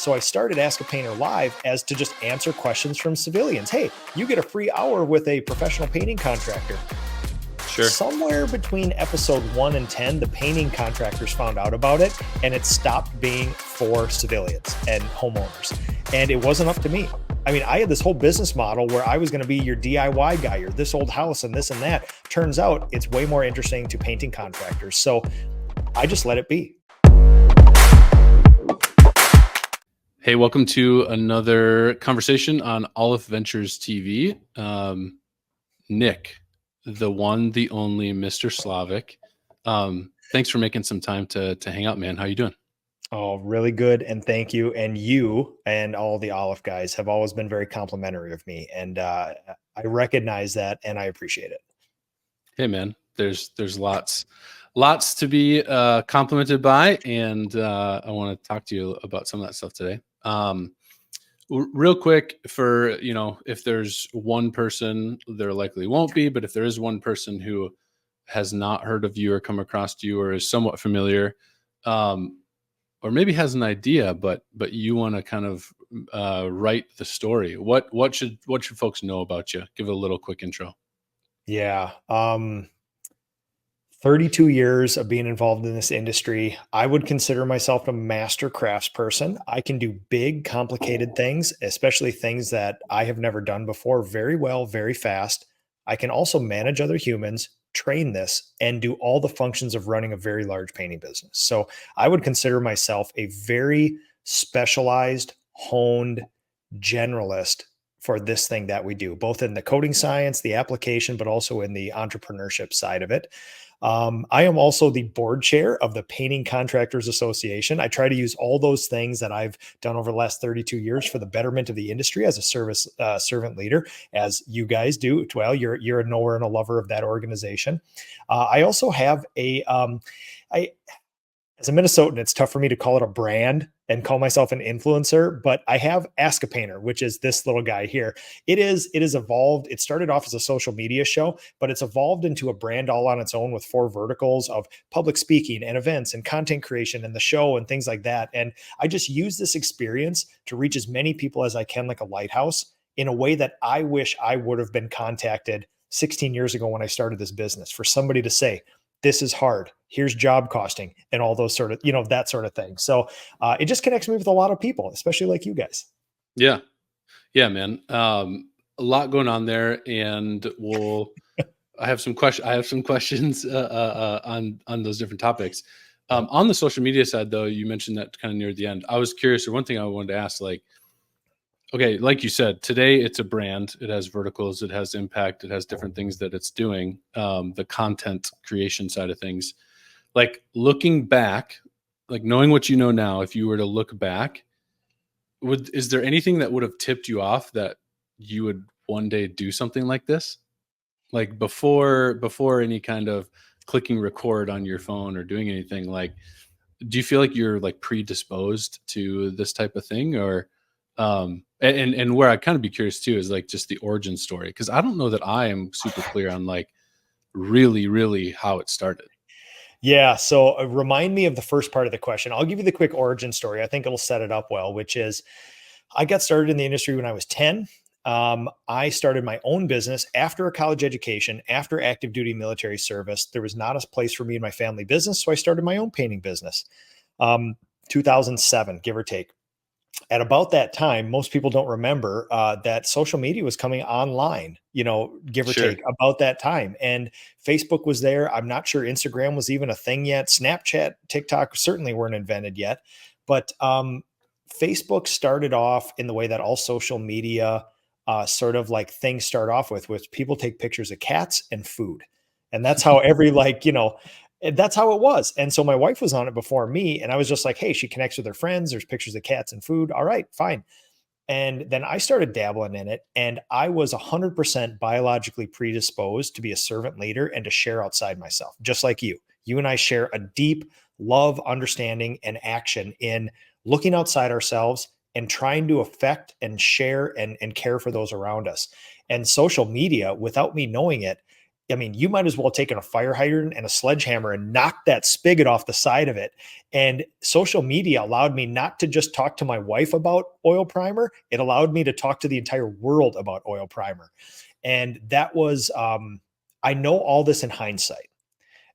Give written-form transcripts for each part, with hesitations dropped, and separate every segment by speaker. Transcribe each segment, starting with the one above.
Speaker 1: So I started Ask a Painter Live as to just answer questions from civilians. Hey, you get a free hour with a professional painting contractor.
Speaker 2: Sure.
Speaker 1: Somewhere between episode 1 and 10, the painting contractors found out about it, and it stopped being for civilians and homeowners. And it wasn't up to me. I mean, I had this whole business model where I was going to be your DIY guy, or this old house and this and that. Turns out it's way more interesting to painting contractors. So I just let it be.
Speaker 2: Hey, welcome to another conversation on Aleph Ventures TV. Nick, the one, the only Mr. Slavik. Thanks for making some time to hang out, man. How you doing?
Speaker 1: Oh, really good. And thank you. And you and all the Aleph guys have always been very complimentary of me. And I recognize that and I appreciate it.
Speaker 2: Hey, man, there's lots to be complimented by. And I want to talk to you about some of that stuff today. Real quick, for, if there's one person, there likely won't be, but if there is one person who has not heard of you or come across you or is somewhat familiar, or maybe has an idea, but you want to kind of write the story, what should folks know about you? Give a little quick intro.
Speaker 1: Yeah. 32 years of being involved in this industry. I would consider myself a master crafts person. I can do big, complicated things, especially things that I have never done before, very well, very fast. I can also manage other humans, train this, and do all the functions of running a very large painting business. So I would consider myself a very specialized, honed generalist for this thing that we do, both in the coding science, the application, but also in the entrepreneurship side of it. I am also the board chair of the Painting Contractors Association. I try to use all those things that I've done over the last 32 years for the betterment of the industry as a servant leader, as you guys do. Well, you're a knower and a lover of that organization. I also have as a Minnesotan, it's tough for me to call it a brand and call myself an influencer, but I have Ask a Painter, which is this little guy here. It is evolved. It started off as a social media show, but it's evolved into a brand all on its own with 4 verticals of public speaking and events and content creation and the show and things like that. And I just use this experience to reach as many people as I can, like a lighthouse, in a way that I wish I would have been contacted 16 years ago when I started this business, for somebody to say, this is hard. Here's job costing and all those sort of, that sort of thing. So it just connects me with a lot of people, especially like you guys.
Speaker 2: Yeah, man. A lot going on there, and I have some questions on those different topics. On the social media side, though, you mentioned that kind of near the end. I was curious, or one thing I wanted to ask, okay, like you said, today it's a brand. It has verticals, it has impact, it has different things that it's doing. The content creation side of things, like looking back, like knowing what you know now, if you were to look back, is there anything that would have tipped you off that you would one day do something like this? Like before any kind of clicking record on your phone or doing anything, like, do you feel like you're like predisposed to this type of thing? Or and where I'd kind of be curious too is like just the origin story, because I don't know that I am super clear on like really how it started.
Speaker 1: Yeah. So remind me of the first part of the question. I'll give you the quick origin story. I think it'll set it up well, which is I got started in the industry when I was 10. I started my own business after a college education, after active duty military service. There was not a place for me in my family business, so I started my own painting business. 2007, give or take. At about that time, most people don't remember that social media was coming online, give or take about that time. And Facebook was there. I'm not sure Instagram was even a thing yet. Snapchat, TikTok certainly weren't invented yet. But Facebook started off in the way that all social media sort of like things start off with, which people take pictures of cats and food. And that's how every that's how it was. And so my wife was on it before me, and I was just like, hey, she connects with her friends. There's pictures of cats and food. All right, fine. And then I started dabbling in it, and I was 100% biologically predisposed to be a servant leader and to share outside myself, just like you. You and I share a deep love, understanding, and action in looking outside ourselves and trying to affect and share and care for those around us. And social media, without me knowing it, I mean, you might as well take a fire hydrant and a sledgehammer and knock that spigot off the side of it. And social media allowed me not to just talk to my wife about oil primer, it allowed me to talk to the entire world about oil primer. And that was, I know all this in hindsight.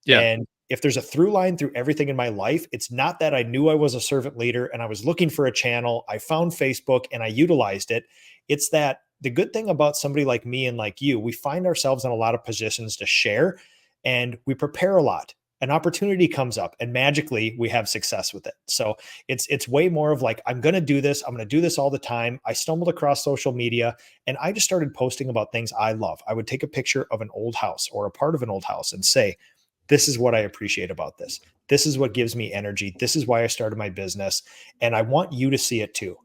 Speaker 2: Yeah.
Speaker 1: And if there's a through line through everything in my life, it's not that I knew I was a servant leader and I was looking for a channel. I found Facebook and I utilized it. It's that the good thing about somebody like me and like you, we find ourselves in a lot of positions to share and we prepare a lot. An opportunity comes up and magically we have success with it. So it's way more of like, I'm going to do this. I'm going to do this all the time. I stumbled across social media and I just started posting about things I love. I would take a picture of an old house or a part of an old house and say, this is what I appreciate about this. This is what gives me energy. This is why I started my business. And I want you to see it too.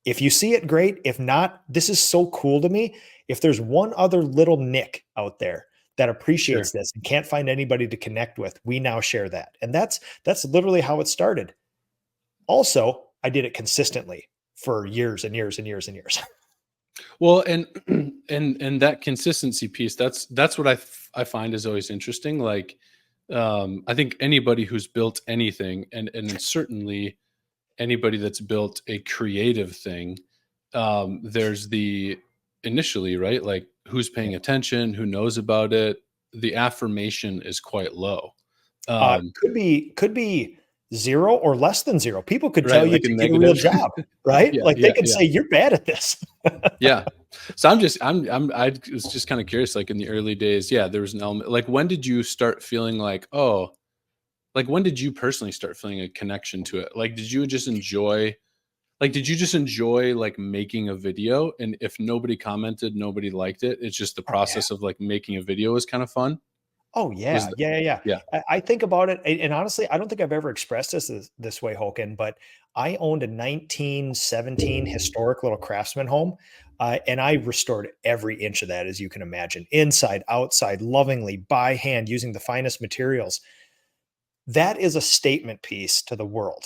Speaker 1: If you see it, great. If not, this is so cool to me. If there's one other little Nick out there that appreciates
Speaker 2: Sure.
Speaker 1: this and can't find anybody to connect with, we now share that. And that's literally how it started. Also, I did it consistently for years and years and years and years.
Speaker 2: Well, and and that consistency piece, that's what I find is always interesting. Like, I think anybody who's built anything, and certainly anybody that's built a creative thing, there's the initially, right? Like, who's paying attention, who knows about it. The affirmation is quite low. Um,
Speaker 1: Could be zero or less than zero. People could tell
Speaker 2: right,
Speaker 1: you
Speaker 2: like a
Speaker 1: to get a real
Speaker 2: negative.
Speaker 1: job, right?
Speaker 2: Yeah,
Speaker 1: Like they
Speaker 2: yeah,
Speaker 1: could
Speaker 2: yeah.
Speaker 1: say you're bad at this.
Speaker 2: Yeah. So I was just kind of curious, like in the early days, yeah, there was an element. Like, when did you start feeling like, oh, like when did you personally start feeling a connection to it? Like, did you just enjoy like making a video? And if nobody commented, nobody liked it, it's just the
Speaker 1: Oh yeah.
Speaker 2: process of like making a video was kind of fun.
Speaker 1: Oh
Speaker 2: Was
Speaker 1: yeah,
Speaker 2: the,
Speaker 1: yeah, yeah, yeah.
Speaker 2: yeah,
Speaker 1: I think about it, and honestly, I don't think I've ever expressed this way, Hoken. But I owned a 1917 historic little craftsman home, and I restored every inch of that, as you can imagine, inside, outside, lovingly by hand, using the finest materials. That is a statement piece to the world.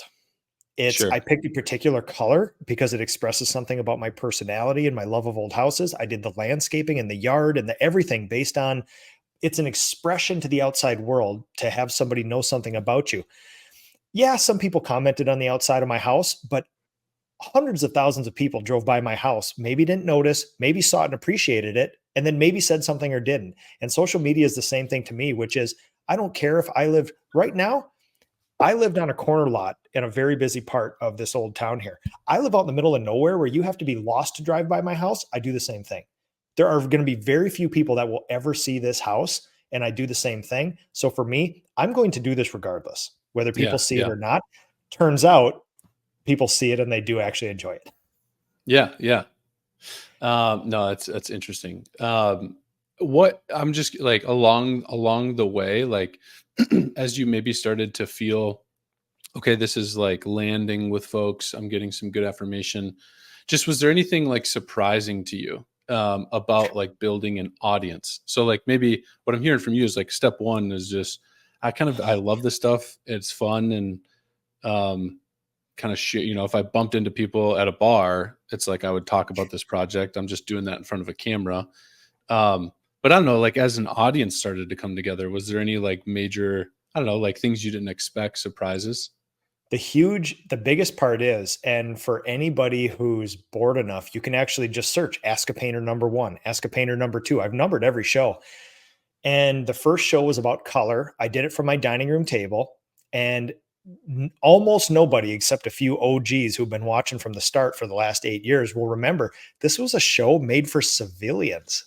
Speaker 1: It's
Speaker 2: sure.
Speaker 1: I picked a particular color because it expresses something about my personality and my love of old houses. I did the landscaping and the yard and the everything based on it's an expression to the outside world to have somebody know something about you. Yeah, some people commented on the outside of my house, but hundreds of thousands of people drove by my house, maybe didn't notice, maybe saw it and appreciated it, and then maybe said something or didn't. And social media is the same thing to me, which is I don't care if I lived right now. I lived on a corner lot in a very busy part of this old town here. I live out in the middle of nowhere where you have to be lost to drive by my house. I do the same thing. There are going to be very few people that will ever see this house, and I do the same thing. So for me, I'm going to do this regardless, whether people
Speaker 2: Yeah,
Speaker 1: see it
Speaker 2: yeah,
Speaker 1: or not. Turns out people see it and they do actually enjoy it.
Speaker 2: yeah, yeah. No, that's interesting. What I'm just like along the way, like as you maybe started to feel, okay, this is like landing with folks. I'm getting some good affirmation. Just was there anything like surprising to you about like building an audience? So like maybe what I'm hearing from you is like step one is just I love this stuff. It's fun and um kind of shit. You know, if I bumped into people at a bar, it's like I would talk about this project. I'm just doing that in front of a camera. But I don't know, like as an audience started to come together, was there any like major, I don't know, like things you didn't expect, surprises?
Speaker 1: The biggest part is, and for anybody who's bored enough, you can actually just search Ask a Painter number one, Ask a Painter number two. I've numbered every show. And the first show was about color. I did it from my dining room table. And almost nobody, except a few OGs who've been watching from the start for the last 8 years, will remember this was a show made for civilians,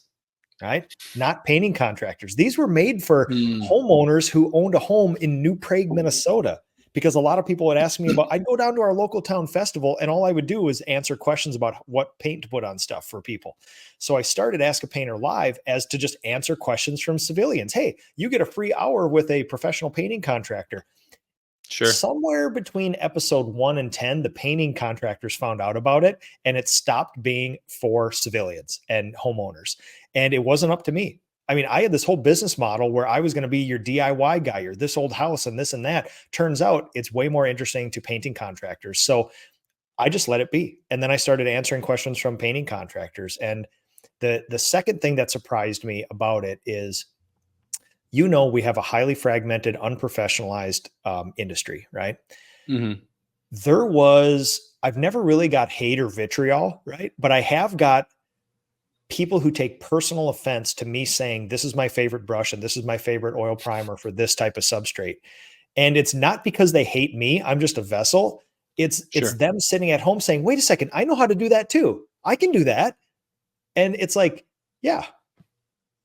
Speaker 1: right? Not painting contractors. These were made for
Speaker 2: Mm,
Speaker 1: homeowners who owned a home in New Prague, Minnesota. Because a lot of people would ask me about, I'd go down to our local town festival and all I would do is answer questions about what paint to put on stuff for people. So I started Ask a Painter Live as to just answer questions from civilians. Hey, you get a free hour with a professional painting contractor.
Speaker 2: sure.
Speaker 1: Somewhere between episode 1 and 10, the painting contractors found out about it and it stopped being for civilians and homeowners. And it wasn't up to me. I mean, I had this whole business model where I was going to be your DIY guy or this old house and this and that. Turns out it's way more interesting to painting contractors. So I just let it be. And then I started answering questions from painting contractors. And the second thing that surprised me about it is we have a highly fragmented, unprofessionalized industry, right?
Speaker 2: Hmm.
Speaker 1: I've never really got hate or vitriol, right? But I have got people who take personal offense to me saying, this is my favorite brush and this is my favorite oil primer for this type of substrate. And it's not because they hate me. I'm just a vessel. It's
Speaker 2: Sure.
Speaker 1: them sitting at home saying, wait a second, I know how to do that too. I can do that. And it's like, yeah,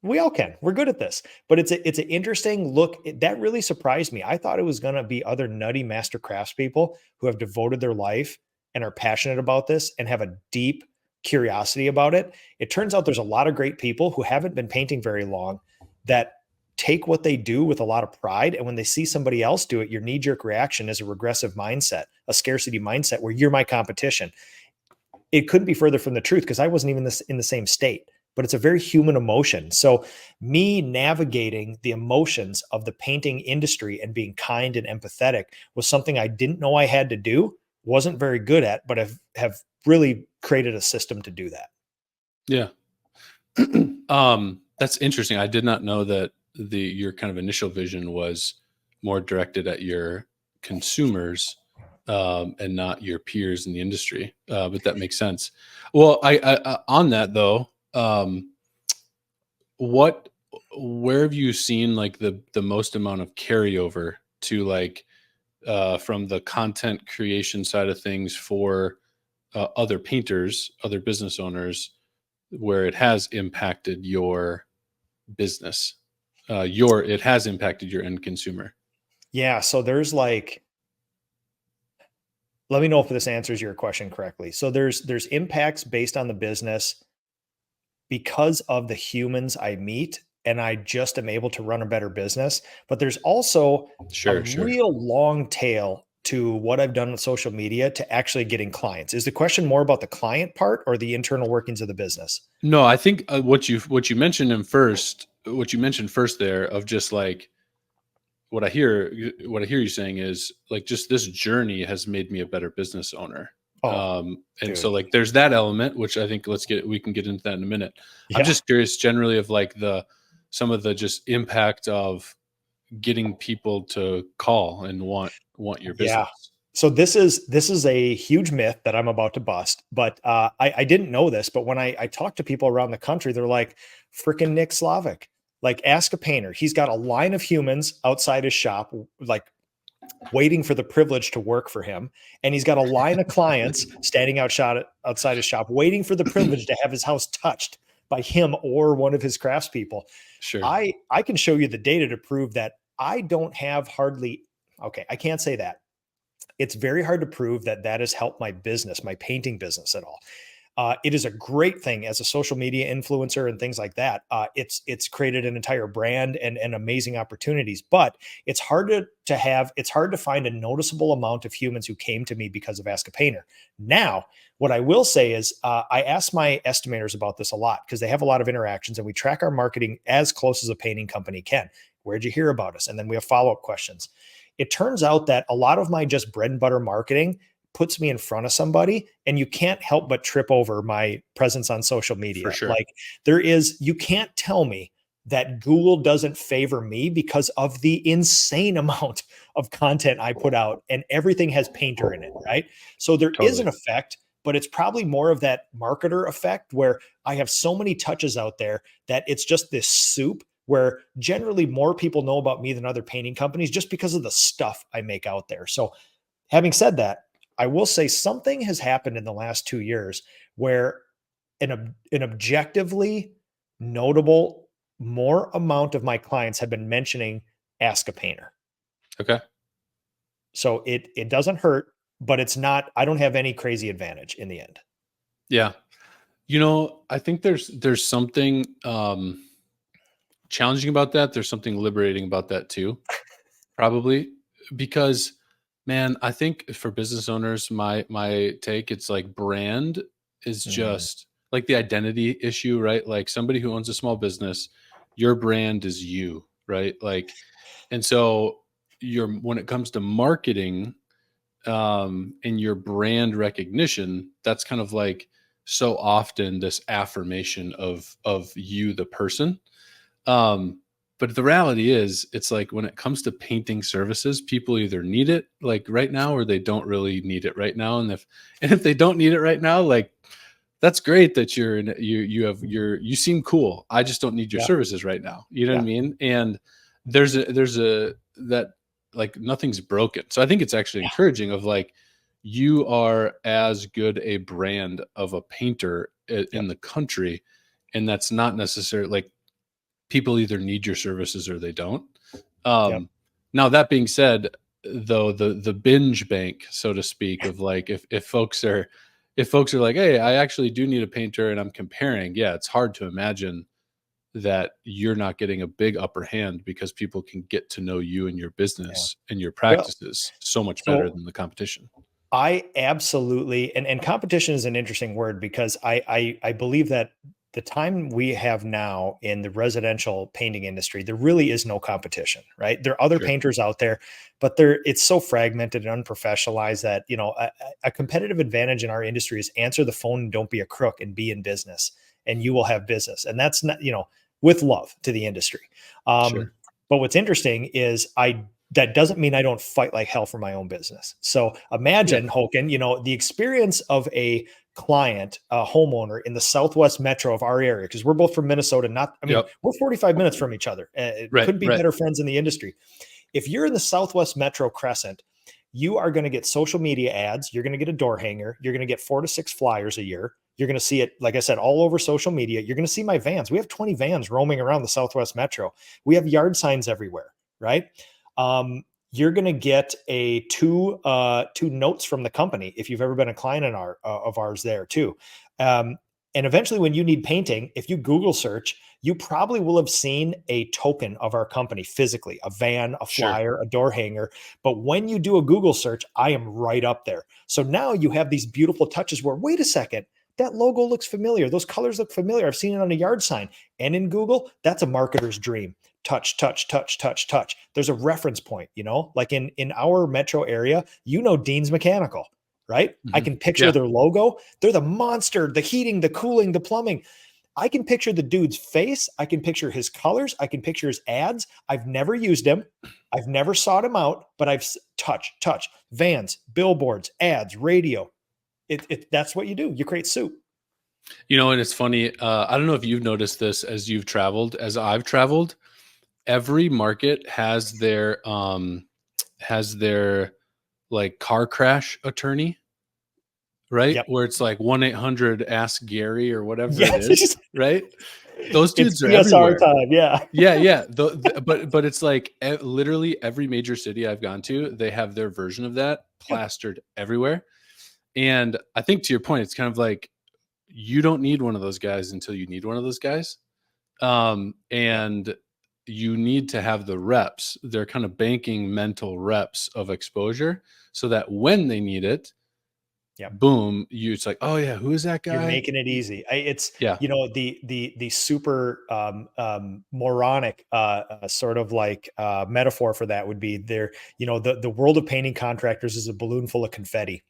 Speaker 1: we all can. We're good at this. But it's an interesting look. That really surprised me. I thought it was going to be other nutty master craftspeople who have devoted their life and are passionate about this and have a deep curiosity about it. It turns out there's a lot of great people who haven't been painting very long that take what they do with a lot of pride. And when they see somebody else do it, your knee jerk reaction is a regressive mindset, a scarcity mindset where you're my competition. It couldn't be further from the truth because I wasn't even in the same state, but it's a very human emotion. So me navigating the emotions of the painting industry and being kind and empathetic was something I didn't know I had to do, wasn't very good at, but have really created a system to do that.
Speaker 2: Yeah. That's interesting. I did not know that your kind of initial vision was more directed at your consumers, and not your peers in the industry. But that makes sense. Well, on that though, what where have you seen like the most amount of carryover to like, from the content creation side of things for other painters, other business owners, where it has impacted your business, your it has impacted your end consumer?
Speaker 1: Yeah. So there's like, let me know if this answers your question correctly. So there's impacts based on the business because of the humans I meet, and I just am able to run a better business. But there's also a
Speaker 2: Sure, sure.
Speaker 1: real long tail to what I've done with social media to actually getting clients. Is the question more about the client part or the internal workings of the business?
Speaker 2: No, I think what you mentioned first there of just like what I hear you saying is like just this journey has made me a better business owner.
Speaker 1: Oh,
Speaker 2: And so
Speaker 1: dude.
Speaker 2: like there's that element, which I think we can get into that in a minute. I'm
Speaker 1: Yeah.
Speaker 2: just curious generally of like some of the just impact of getting people to call and want your
Speaker 1: Yeah.
Speaker 2: business.
Speaker 1: So this is a huge myth that I'm about to bust, but I didn't know this. But when I talk to people around the country, they're like, "Freaking Nick Slavik, like ask a painter. He's got a line of humans outside his shop, like waiting for the privilege to work for him, and he's got a line of clients standing outside his shop, waiting for the privilege to have his house touched by him or one of his craftspeople."
Speaker 2: Sure.
Speaker 1: I can show you the data to prove that I don't have hardly. Okay, I can't say that. It's very hard to prove that that has helped my business, my painting business at all. It is a great thing as a social media influencer and things like that. It's created an entire brand and amazing opportunities, but it's hard to find a noticeable amount of humans who came to me because of Ask a Painter. Now, what I will say is I ask my estimators about this a lot because they have a lot of interactions and we track our marketing as close as a painting company can. Where'd you hear about us? And then we have follow-up questions. It turns out that a lot of my just bread and butter marketing puts me in front of somebody and you can't help but trip over my presence on social
Speaker 2: For
Speaker 1: media.
Speaker 2: sure.
Speaker 1: Like you can't tell me that Google doesn't favor me because of the insane amount of content I put out and everything has painter in it, right? So there is
Speaker 2: Totally.
Speaker 1: an effect, but it's probably more of that marketer effect where I have so many touches out there that it's just this soup where generally more people know about me than other painting companies just because of the stuff I make out there. So having said that, I will say something has happened in the last 2 years where an objectively notable more amount of my clients have been mentioning Ask a Painter.
Speaker 2: Okay.
Speaker 1: So it doesn't hurt, but it's not. I don't have any crazy advantage in the end.
Speaker 2: Yeah. I think there's something challenging about that. There's something liberating about that too. Probably because, man, I think for business owners, my take, it's like brand is
Speaker 1: Mm,
Speaker 2: just like the identity issue, right? Like somebody who owns a small business, your brand is you, right? Like, and so your when it comes to marketing, and your brand recognition, that's kind of like so often this affirmation of you, the person. Um, But the reality is, it's like when it comes to painting services, people either need it like right now or they don't really need it right now. And if they don't need it right now, like that's great that you seem cool. I just don't need your
Speaker 1: Yeah.
Speaker 2: services right now. You know what I
Speaker 1: Yeah.
Speaker 2: mean? And there's a that like nothing's broken. So I think it's actually
Speaker 1: Yeah.
Speaker 2: encouraging of like you are as good a brand of a painter in
Speaker 1: Yep.
Speaker 2: the country, and that's not necessarily like people either need your services or they don't.
Speaker 1: Yep.
Speaker 2: Um, Now that being said, though, the binge bank, so to speak, of like if folks are like, hey, I actually do need a painter, and I'm comparing, yeah, it's hard to imagine that you're not getting a big upper hand because people can get to know you and your
Speaker 1: Yeah.
Speaker 2: business and your
Speaker 1: Well,
Speaker 2: practices so much better
Speaker 1: so
Speaker 2: than the competition.
Speaker 1: I absolutely, and competition is an interesting word because I believe that the time we have now in the residential painting industry, there really is no competition, right? There are other
Speaker 2: Sure,
Speaker 1: painters out there, but it's so fragmented and unprofessionalized that, a competitive advantage in our industry is answer the phone and don't be a crook and be in business, and you will have business. And that's not, with love to the industry. Um,
Speaker 2: sure,
Speaker 1: but what's interesting is that doesn't mean I don't fight like hell for my own business. So
Speaker 2: yeah,
Speaker 1: imagine, Hoken, the experience of a client, a homeowner in the Southwest metro of our area, because we're both from Minnesota.
Speaker 2: yep,
Speaker 1: We're 45 minutes from each other. It
Speaker 2: right,
Speaker 1: couldn't be
Speaker 2: right,
Speaker 1: better friends in the industry. If you're in the Southwest metro crescent, you are going to get social media ads. You're going to get a door hanger. You're going to get 4 to 6 flyers a year. You're going to see it, like I said, all over social media. You're going to see my vans. We have 20 vans roaming around the Southwest metro. We have yard signs everywhere, right? You're going to get two notes from the company if you've ever been a client of ours there too. And eventually, when you need painting, if you Google search, you probably will have seen a token of our company physically, a van, a
Speaker 2: sure,
Speaker 1: flyer, a door hanger. But when you do a Google search, I am right up there. So now you have these beautiful touches where, wait a second, that logo looks familiar. Those colors look familiar. I've seen it on a yard sign. And in Google, that's a marketer's dream. Touch, touch, touch, touch, touch. There's a reference point, like in our metro area, Dean's Mechanical, right? I
Speaker 2: hmm,
Speaker 1: can picture
Speaker 2: yeah,
Speaker 1: their logo. They're the monster, the heating, the cooling, the plumbing. I can picture the dude's face. I can picture his colors. I can picture his ads. I've never used him. I've never sought him out, but touch, vans, billboards, ads, radio. That's what you do. You create soup.
Speaker 2: And it's funny. I don't know if you've noticed this as you've traveled, as I've traveled. Every market has their like car crash attorney, right?
Speaker 1: Yep.
Speaker 2: Where it's like 1-800 ask Gary or whatever it is,
Speaker 1: Yes.
Speaker 2: right? Those
Speaker 1: It's
Speaker 2: dudes are
Speaker 1: PSR
Speaker 2: everywhere.
Speaker 1: time. Yeah.
Speaker 2: Yeah, yeah. But it's like literally every major city I've gone to, they have their version of that
Speaker 1: Yep.
Speaker 2: plastered everywhere. And I think to your point, it's kind of like you don't need one of those guys until you need one of those guys.
Speaker 1: Yep.
Speaker 2: And you need to have the reps. They're kind of banking mental reps of exposure so that when they need it,
Speaker 1: Yep.
Speaker 2: boom, it's like, oh yeah, who is that
Speaker 1: You're
Speaker 2: guy?
Speaker 1: making it easy. It's
Speaker 2: Yeah,
Speaker 1: the super moronic sort of like metaphor for that would be there. The world of painting contractors is a balloon full of confetti.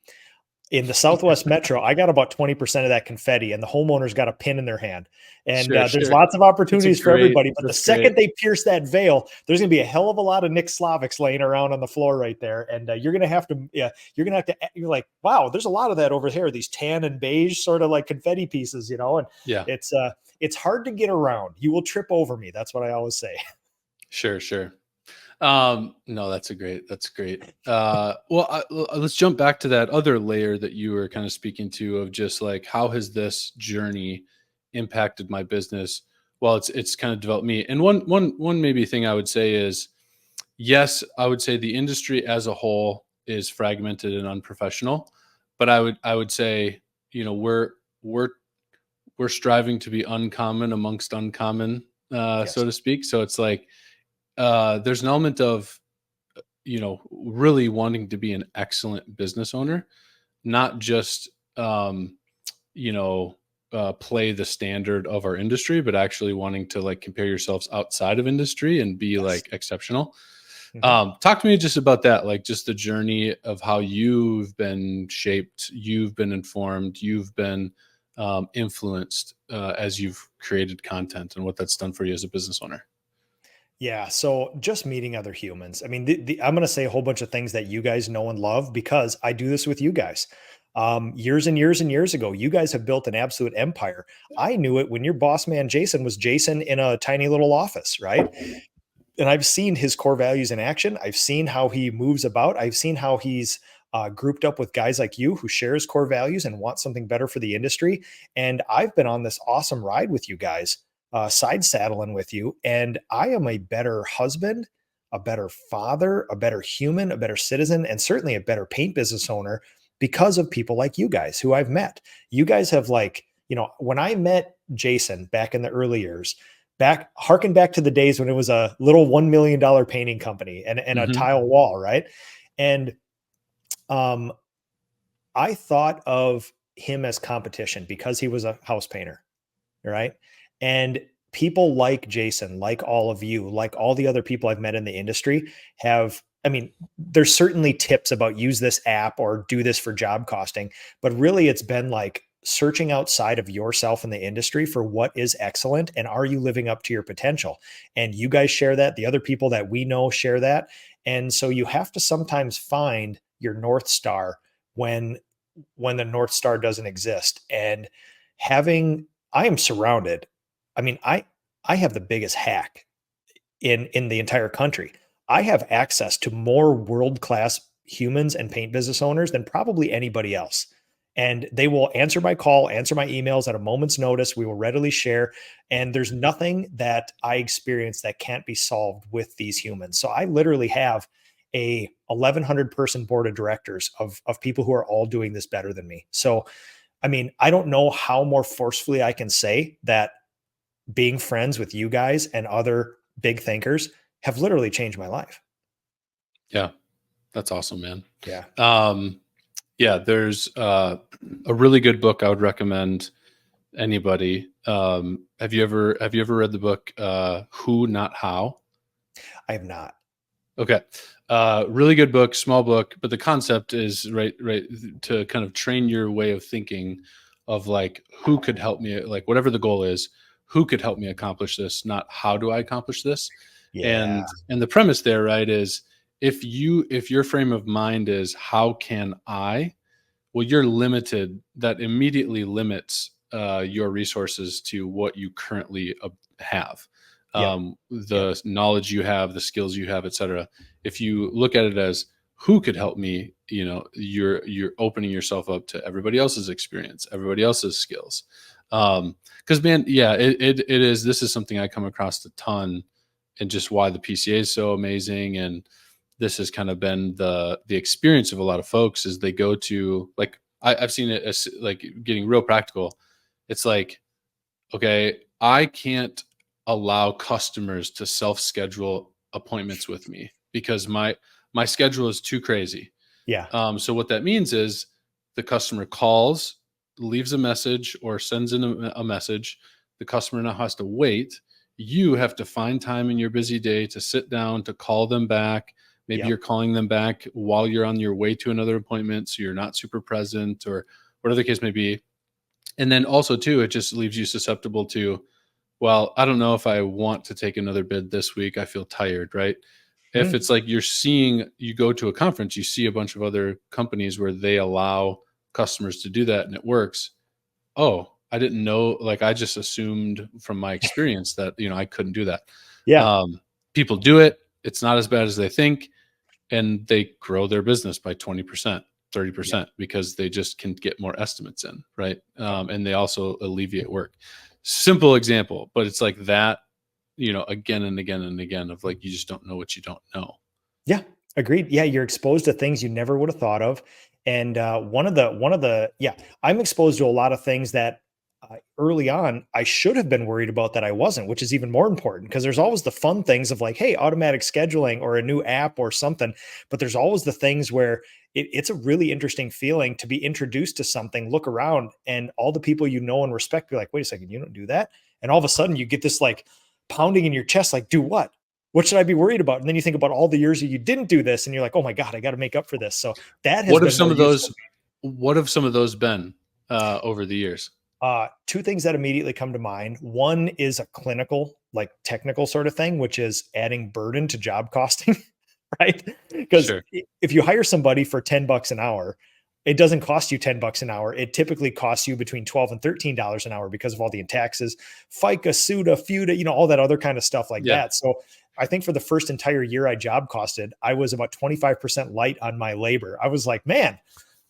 Speaker 1: In the Southwest Metro, I got about 20% of that confetti, and the homeowner's got a pin in their hand. And
Speaker 2: sure,
Speaker 1: there's
Speaker 2: sure.
Speaker 1: lots of opportunities for everybody. But the
Speaker 2: That's
Speaker 1: second
Speaker 2: great.
Speaker 1: they pierce that veil, there's going to be a hell of a lot of Nick Slaviks laying around on the floor right there. And you're going to have to, yeah, you're like, wow, there's a lot of that over here. These tan and beige sort of like confetti pieces, and
Speaker 2: Yeah,
Speaker 1: it's hard to get around. You will trip over me. That's what I always say.
Speaker 2: sure, sure. No, that's great. Well, let's jump back to that other layer that you were kind of speaking to of just like how has this journey impacted my business? Well, it's kind of developed me. And one maybe thing I would say is yes, I would say the industry as a whole is fragmented and unprofessional, but I would say we're we're striving to be uncommon amongst uncommon, so
Speaker 1: Yes.
Speaker 2: to speak. So it's like there's an element of really wanting to be an excellent business owner, not just you know play the standard of our industry, but actually wanting to like compare yourselves outside of industry and be
Speaker 1: Yes.
Speaker 2: like exceptional.
Speaker 1: Mhm.
Speaker 2: Talk to me just about that, like just the journey of how you've been shaped, you've been informed, you've been influenced as you've created content and what that's done for you as a business owner.
Speaker 1: Yeah, so just meeting other humans. I mean, I'm going to say a whole bunch of things that you guys know and love because I do this with you guys. Years and years and years ago, you guys have built an absolute empire. I knew it when your boss man Jason was Jason in a tiny little office, right? And I've seen his core values in action. I've seen how he moves about. I've seen how he's grouped up with guys like you who share his core values and want something better for the industry. And I've been on this awesome ride with you guys, side saddling with you. And I am a better husband, a better father, a better human, a better citizen, and certainly a better paint business owner because of people like you guys who I've met. You guys have, like, when I met Jason back in the early years, harken back to the days when it was a little $1 million painting company and a
Speaker 2: Hmm.
Speaker 1: tile wall, right? And um, I thought of him as competition because he was a house painter, right? And people like Jason, like all of you, like all the other people I've met in the industry have, I mean, there's certainly tips about use this app or do this for job costing, but really it's been like searching outside of yourself in the industry for what is excellent and are you living up to your potential? And you guys share that, the other people that we know share that. And so you have to sometimes find your North Star when the North Star doesn't exist. And having I am surrounded. I mean, I have the biggest hack in the entire country. I have access to more world-class humans and paint business owners than probably anybody else. And they will answer my call, answer my emails at a moment's notice. We will readily share. And there's nothing that I experience that can't be solved with these humans. So I literally have a 1,100 person board of directors of people who are all doing this better than me. So I mean, I don't know how more forcefully I can say that being friends with you guys and other big thinkers have literally changed my life.
Speaker 2: Yeah, that's awesome, man.
Speaker 1: Yeah.
Speaker 2: Um, yeah, there's a really good book I would recommend anybody. Have you ever read the book Who Not How?
Speaker 1: I have not.
Speaker 2: Okay. Really good book, small book, but the concept is right to kind of train your way of thinking of like who could help me, like whatever the goal is, who could help me accomplish this, not how do I accomplish this.
Speaker 1: Yeah.
Speaker 2: And the premise there, right, is if your frame of mind is how can I, well, you're limited. That immediately limits your resources to what you currently have,
Speaker 1: Yep. Yep.
Speaker 2: the knowledge you have, the skills you have, etc. If you look at it as who could help me, you're opening yourself up to everybody else's experience, everybody else's skills. Because man, yeah, it is. This is something I come across a ton, and just why the PCA is so amazing. And this has kind of been the experience of a lot of folks is they go to like I've seen it as like getting real practical. It's like, okay, I can't allow customers to self-schedule appointments with me because my schedule is too crazy.
Speaker 1: Yeah.
Speaker 2: So what that means is the customer calls, leaves a message, or sends in a message. The customer now has to wait. You have to find time in your busy day to sit down to call them back. Maybe you're
Speaker 1: Yep.
Speaker 2: calling them back while you're on your way to another appointment, so you're not super present, or whatever the case may be. And then also too, it just leaves you susceptible to, well, I don't know if I want to take another bid this week. I feel tired, right? If
Speaker 1: Mm.
Speaker 2: it's like you go to a conference, you see a bunch of other companies where they allow customers to do that and it works. Oh, I didn't know, like I just assumed from my experience that, I couldn't do that.
Speaker 1: Yeah.
Speaker 2: Um, People do it. It's not as bad as they think, and they grow their business by 20%,
Speaker 1: Yep.
Speaker 2: 30% because they just can get more estimates in, right?
Speaker 1: Yep.
Speaker 2: And they also alleviate work. Simple example, but it's like that, again and again and again of like you just don't know what you don't know.
Speaker 1: Yeah, agreed. Yeah, you're exposed to things you never would have thought of, and yeah, I'm exposed to a lot of things that early on I should have been worried about that I wasn't, which is even more important because there's always the fun things of like, hey, automatic scheduling or a new app or something, but there's always the things where it's a really interesting feeling to be introduced to something, look around, and all the people you know and respect be like, wait a second, you don't do that, and all of a sudden you get this like pounding in your chest, like, do what? What should I be worried about? And then you think about all the years that you didn't do this and you're like, oh my God, I got to make up for this. So that has
Speaker 2: What have
Speaker 1: been
Speaker 2: some
Speaker 1: more
Speaker 2: of
Speaker 1: useful.
Speaker 2: those what have some of those been over the years?
Speaker 1: Two things that immediately come to mind. One is a clinical, like technical sort of thing, which is adding burden to job costing, right? Because
Speaker 2: Sure.
Speaker 1: if you hire somebody for $10 an hour, it doesn't cost you $10 an hour. It typically costs you between $12 and $13 an hour because of all the taxes, FICA, SUTA, FUTA, all that other kind of stuff like
Speaker 2: Yeah.
Speaker 1: that. So I think for the first entire year I job costed, I was about 25% light on my labor. I was like, man,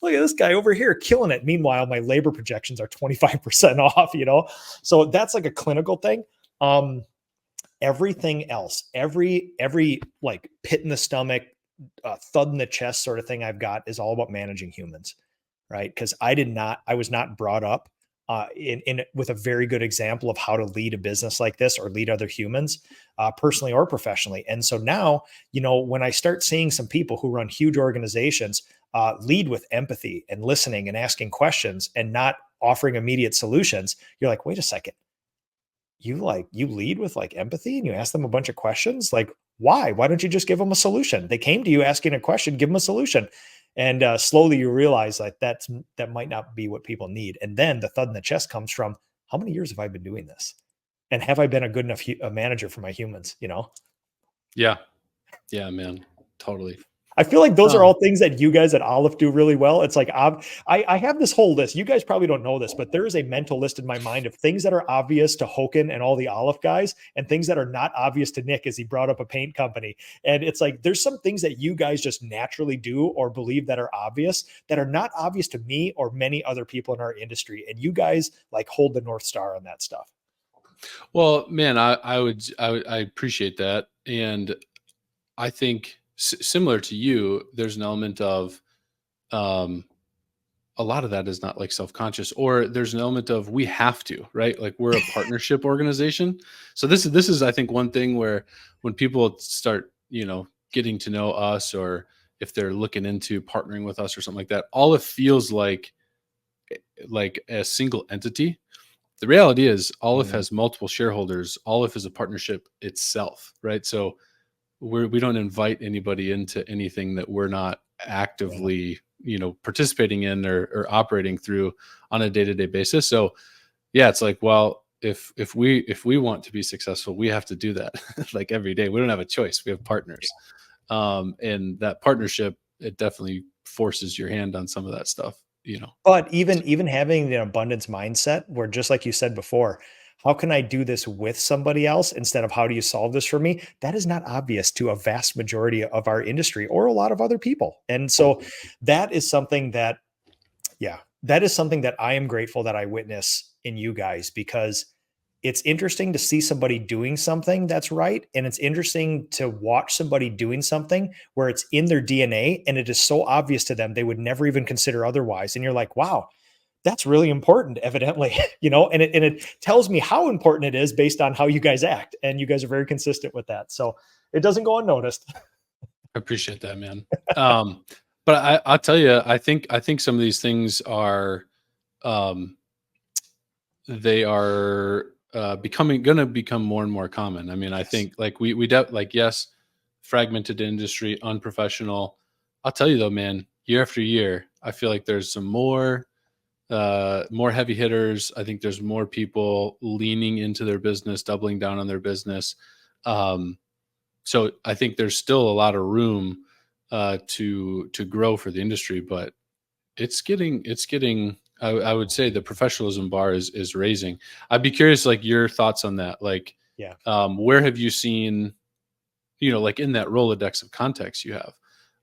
Speaker 1: look at this guy over here killing it. Meanwhile, my labor projections are 25% off. So that's like a clinical thing. Everything else, every like pit in the stomach, thud in the chest sort of thing I've got is all about managing humans, right? Because I was not brought up in with a very good example of how to lead a business like this or lead other humans, personally or professionally. And so now, when I start seeing some people who run huge organizations lead with empathy and listening and asking questions and not offering immediate solutions, you're like, wait a second, you lead with like empathy and you ask them a bunch of questions. Like, why don't you just give them a solution? They came to you asking a question, give them a solution. And slowly you realize like that might not be what people need. And then the thud in the chest comes from, how many years have I been doing this, and have I been a good enough a manager for my humans?
Speaker 2: Yeah. Yeah, man. Totally.
Speaker 1: I feel like those are
Speaker 2: Um,
Speaker 1: all things that you guys at Aleph do really well. It's like I have this whole list. You guys probably don't know this, but there is a mental list in my mind of things that are obvious to Hoken and all the Aleph guys, and things that are not obvious to Nick, as he brought up a paint company. And it's like there's some things that you guys just naturally do or believe that are obvious that are not obvious to me or many other people in our industry. And you guys like hold the North Star on that stuff.
Speaker 2: well, man, I appreciate that. And I think similar to you, there's an element of, um, a lot of that is not like self-conscious, or there's an element of we have to, right? Like we're a partnership organization. So this is I think one thing where when people start, getting to know us, or if they're looking into partnering with us or something like that, all it feels like a single entity. The reality is Olive
Speaker 1: Mm,
Speaker 2: has multiple shareholders. Olive is a partnership itself, right? So we don't invite anybody into anything that we're not
Speaker 1: yeah.
Speaker 2: actively participating in or operating through on a day-to-day basis. So yeah, it's like, well, if we want to be successful, we have to do that like every day. We don't have a choice. We have partners, and that partnership, it definitely forces your hand on some of that stuff.
Speaker 1: But even having an abundance mindset where, just like you said before, how can I do this with somebody else instead of how do you solve this for me? That is not obvious to a vast majority of our industry or a lot of other people. And so that is something that, yeah, that is something that I am grateful that I witness in you guys, because it's interesting to see somebody doing something that's right. And it's interesting to watch somebody doing something where it's in their DNA and it is so obvious to them, they would never even consider otherwise. And you're like, wow, that's really important, evidently, and it tells me how important it is based on how you guys act. And you guys are very consistent with that. So it doesn't go unnoticed.
Speaker 2: I appreciate that, man. Um, but I'll tell you, I think some of these things are, um, they are going to become more and more common. I mean, I
Speaker 1: Yes.
Speaker 2: think like like, yes, fragmented industry, unprofessional. I'll tell you though, man, year after year, I feel like there's some more heavy hitters. I think there's more people leaning into their business, doubling down on their business. Um, so I think there's still a lot of room to grow for the industry, but it's getting. I would say the professionalism bar is raising. I'd be curious, like your thoughts on that. Like,
Speaker 1: Yeah.
Speaker 2: where have you seen, like in that Rolodex of contacts you have?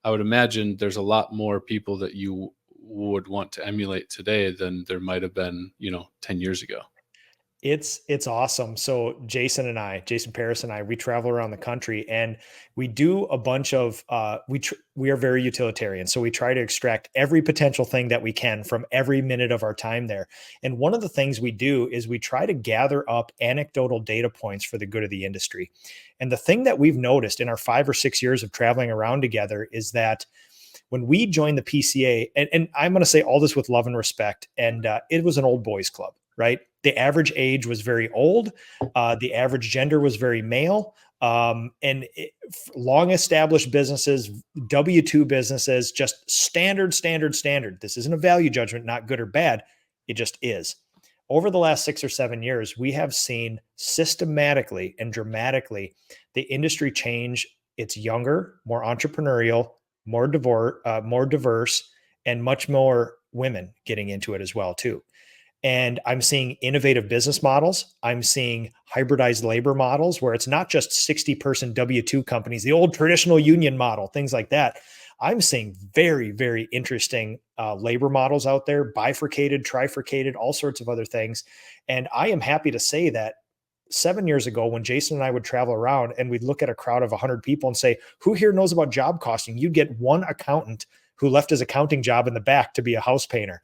Speaker 2: I would imagine there's a lot more people that you would want to emulate today than there might have been, 10 years ago.
Speaker 1: It's awesome. So Jason Paris and I, we travel around the country and we do a bunch of we are very utilitarian. So we try to extract every potential thing that we can from every minute of our time there. And one of the things we do is we try to gather up anecdotal data points for the good of the industry. And the thing that we've noticed in our 5 or 6 years of traveling around together is that when we joined the PCA, and I'm going to say all this with love and respect, and it was an old boys club, right? The average age was very old. The average gender was very male. Long established businesses, W-2 businesses, just standard. This isn't a value judgment, not good or bad. It just is. over the last 6 or 7 years, we have seen systematically and dramatically the industry change. It's younger, more entrepreneurial, more diverse, and much more women getting into it as well too. And I'm seeing innovative business models. I'm seeing hybridized labor models where it's not just 60-person W-2 companies, the old traditional union model, things like that. I'm seeing very, very interesting labor models out there, bifurcated, trifurcated, all sorts of other things. And I am happy to say that 7 years ago, when Jason and I would travel around and we'd look at a crowd of 100 people and say, who here knows about job costing? You'd get one accountant who left his accounting job in the back to be a house painter.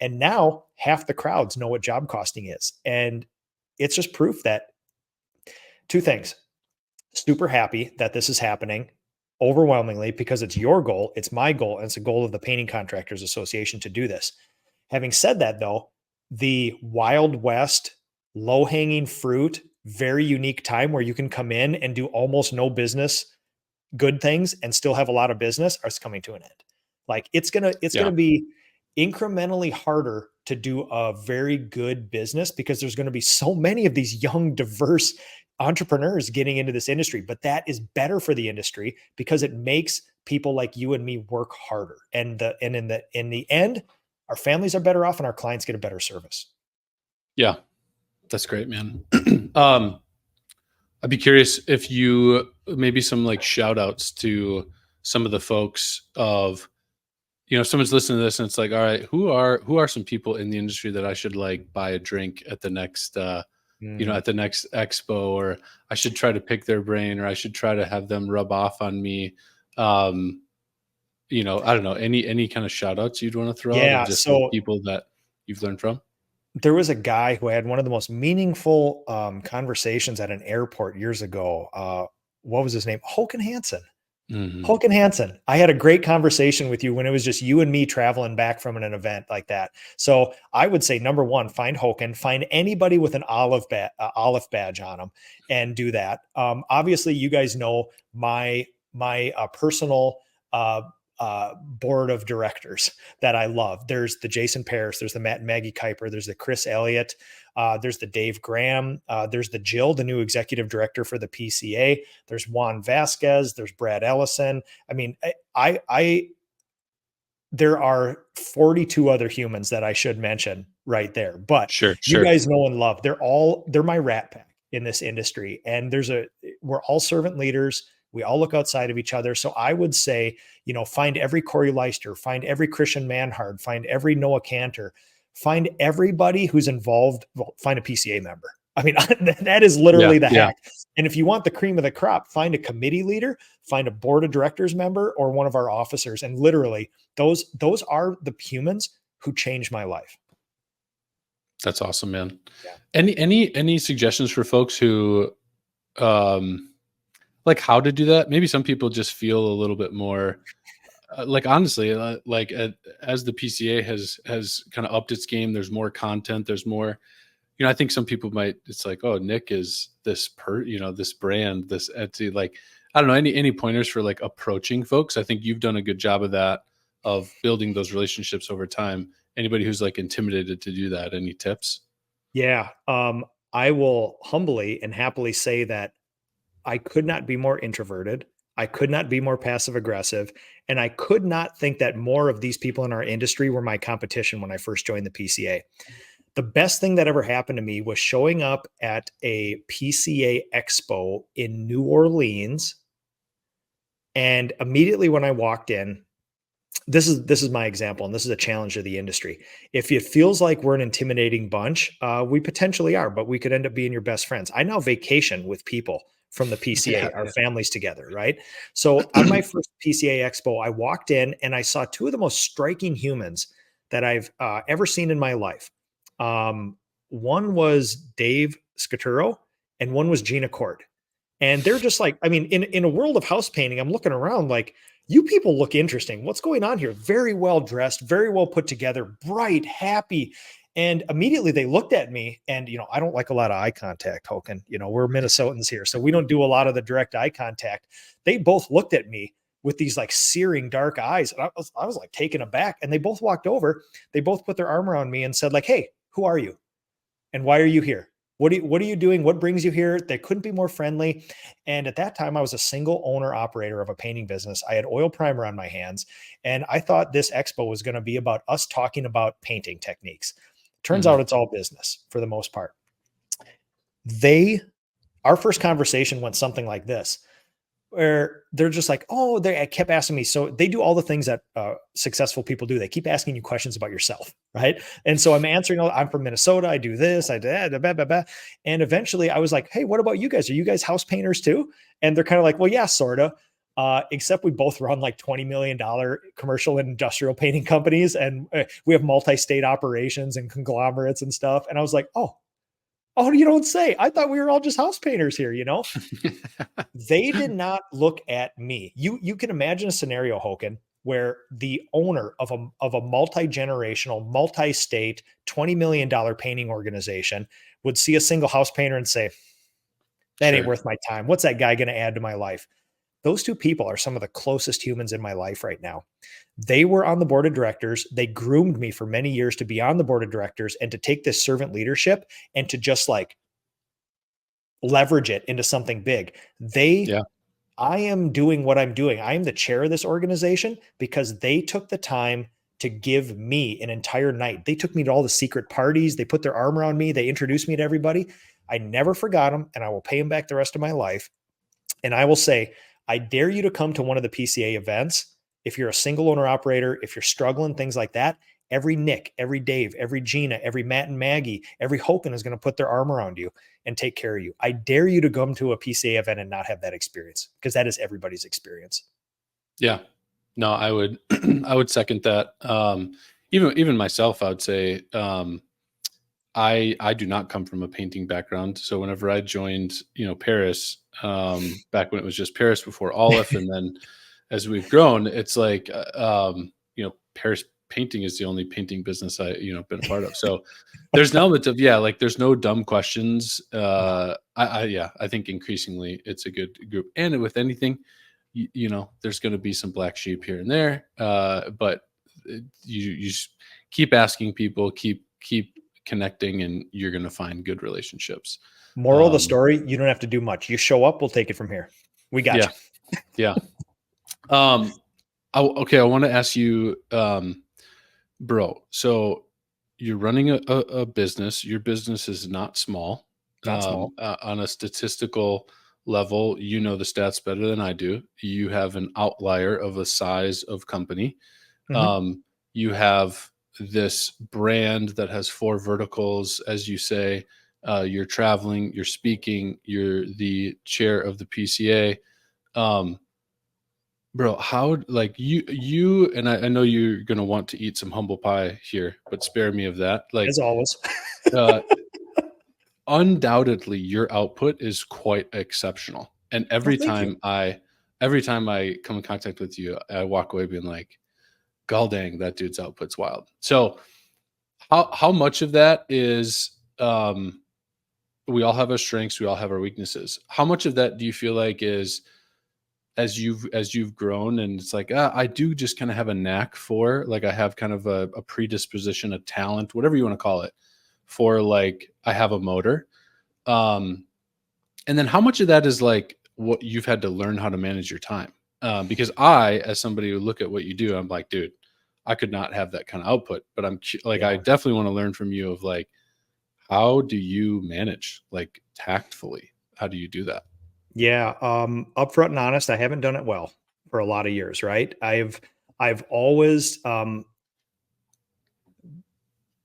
Speaker 1: And now half the crowds know what job costing is. And it's just proof that two things: super happy that this is happening overwhelmingly because it's your goal, it's my goal, and it's a goal of the Painting Contractors Association to do this. Having said that, though, the Wild West, low hanging fruit, very unique time where you can come in and do almost no business, good things, and still have a lot of business is coming to an end. Like it's gonna
Speaker 2: Yeah.
Speaker 1: be incrementally harder to do a very good business because there's going to be so many of these young, diverse entrepreneurs getting into this industry. But that is better for the industry because it makes people like you and me work harder. And in the end, our families are better off and our clients get a better service.
Speaker 2: Yeah. That's great, man. I'd be curious if you maybe some like shout outs to some of the folks of, if someone's listening to this and it's like, all right, who are some people in the industry that I should like buy a drink at the next
Speaker 1: Mm.
Speaker 2: at the next expo, or I should try to pick their brain, or I should try to have them rub off on me. Um, I don't know, any kind of shout outs you'd want to throw out of
Speaker 1: Yeah.
Speaker 2: just like
Speaker 1: So
Speaker 2: people that you've learned from?
Speaker 1: there was a guy who had one of the most meaningful conversations at an airport years ago. What was his name? Håkan Hansen.
Speaker 2: Hmm.
Speaker 1: Hulk and Hansen. I had a great conversation with you when it was just you and me traveling back from an event like that. So I would say number one, find Hoken, find anybody with an Aleph badge on them, and do that. Obviously, you guys know my personal board of directors that I love. There's the Jason Paris, there's the Matt and Maggie Kuiper, there's the Chris Elliott, there's the Dave Graham, there's the Jill, the new executive director for the PCA. There's Juan Vasquez. There's Brad Ellison. I mean, there are 42 other humans that I should mention right there, but
Speaker 2: Sure,
Speaker 1: you
Speaker 2: sure.
Speaker 1: guys know and love. They're my rat pack in this industry. And we're all servant leaders. We all look outside of each other. So I would say, find every Corey Leister, find every Christian Manhard, find every Noah Cantor, find everybody who's involved. Well, find a PCA member. I mean, that is
Speaker 2: Yeah,
Speaker 1: literally the
Speaker 2: yeah.
Speaker 1: hack. And if you want the cream of the crop, find a committee leader, find a board of directors member, or one of our officers. And literally, those are the humans who changed my life.
Speaker 2: That's awesome, man.
Speaker 1: Yeah.
Speaker 2: Any suggestions for folks who like how to do that? Maybe some people just feel a little bit more like honestly, as the PCA has kind of upped its game, there's more content, there's more, I think some people might, it's like, oh, Nick is this brand, this Etsy, like, I don't know, any pointers for like approaching folks? I think you've done a good job of that, of building those relationships over time. Anybody who's like intimidated to do that, any tips?
Speaker 1: Yeah. I will humbly and happily say that I could not be more introverted. I could not be more passive aggressive. And I could not think that more of these people in our industry were my competition when I first joined the PCA. The best thing that ever happened to me was showing up at a PCA expo in New Orleans. And immediately when I walked in, this is my example, and this is a challenge to the industry. If it feels like we're an intimidating bunch, we potentially are, but we could end up being your best friends. I now vacation with people from the
Speaker 2: Yeah,
Speaker 1: PCA, our
Speaker 2: yeah.
Speaker 1: families together, right? So on my first PCA expo, I walked in and I saw two of the most striking humans that I've ever seen in my life. Um, One was Dave Scaturo, and one was Gina Cord. And they're just like, I mean, in a world of house painting, I'm looking around like, you people look interesting. What's going on here? Very well dressed, very well put together, bright, happy. And immediately they looked at me, and I don't like a lot of eye contact, Hoken. We're Minnesotans here, so we don't do a lot of the direct eye contact. They both looked at me with these like searing dark eyes, and I was like taken aback. And they both walked over. They both put their arm around me and said, like, "Hey, who are you?" And why are you here? What are you doing? What brings you here? They couldn't be more friendly. And at that time, I was a single owner operator of a painting business. I had oil primer on my hands, and I thought this expo was going to be about us talking about painting techniques. Turns
Speaker 2: Mhm.
Speaker 1: out it's all business for the most part. They Our first conversation went something like this, where they're just like, oh, they kept asking me. So they do all the things that successful people do. They keep asking you questions about yourself, right? And so I'm answering. I'm from Minnesota. I do this. I do that. Blah, blah, blah. And eventually, I was like, hey, what about you guys? Are you guys house painters too? And they're kind of like, well, yeah, sorta. Except we both run like $20 million commercial and industrial painting companies, and we have multi-state operations and conglomerates and stuff. And I was like, oh, you don't say. I thought we were all just house painters here, you know? They did not look at me. You can imagine a scenario, Hoken, where the owner of a multi-generational, multi-state, $20 million painting organization would see a single house painter and say, that ain't
Speaker 2: Sure.
Speaker 1: worth my time. What's that guy going to add to my life? Those two people are some of the closest humans in my life right now. They were on the board of directors. They groomed me for many years to be on the board of directors and to take this servant leadership and to just like leverage it into something big.
Speaker 2: Yeah.
Speaker 1: I am doing what I'm doing. I am the chair of this organization because they took the time to give me an entire night. They took me to all the secret parties. They put their arm around me. They introduced me to everybody. I never forgot them, and I will pay them back the rest of my life. And I will say, I dare you to come to one of the PCA events. If you're a single owner operator, if you're struggling, things like that, every Nick, every Dave, every Gina, every Matt and Maggie, every Hoken is going to put their arm around you and take care of you. I dare you to come to a PCA event and not have that experience, because that is everybody's experience.
Speaker 2: Yeah. No, I would I would second that. Even myself, I would say I do not come from a painting background. So whenever I joined, Paris, back when it was just Paris before Aleph, and then as we've grown, it's like Paris painting is the only painting business been a part of. So there's an element of, like there's no dumb questions. I think increasingly it's a good group, and with anything, there's going to be some black sheep here and there, but you just keep asking people, keep connecting, and you're going to find good relationships.
Speaker 1: Moral of the
Speaker 2: Um,
Speaker 1: story, you don't have to do much. You show up, we'll take it from here. We got
Speaker 2: yeah,
Speaker 1: you.
Speaker 2: yeah. Okay, I want to ask you, bro. So you're running a business. Your business is not small.
Speaker 1: Not small.
Speaker 2: On a statistical level, you know the stats better than I do. You have an outlier of a size of company.
Speaker 1: Mhm.
Speaker 2: Um, you have this brand that has four verticals, as you say. You're traveling, you're speaking, you're the chair of the PCA. Um, Bro, how, like, you and I know you're gonna want to eat some humble pie here, but spare me of that.
Speaker 1: As
Speaker 2: Like,
Speaker 1: always.
Speaker 2: uh, undoubtedly, your output is quite exceptional, and
Speaker 1: Well, thank you.
Speaker 2: every time I come in contact with you, I walk away being like, "God dang, that dude's output's wild." So, how much of that is, we all have our strengths, we all have our weaknesses. How much of that do you feel like is, as you've grown, and it's like, I do just kind of have a knack for, like, I have kind of a predisposition, a talent, whatever you want to call it, for, like, I have a motor. um and then how much of that is like what you've had to learn how to manage your time? Because I, as somebody who look at what you do, I'm like, dude, I could not have that kind of output, but like, I
Speaker 1: Yeah.
Speaker 2: definitely want to learn from you of, like, how do you manage, like, tactfully? How do you do that?
Speaker 1: Yeah, upfront and honest, I haven't done it well for a lot of years, right? I've always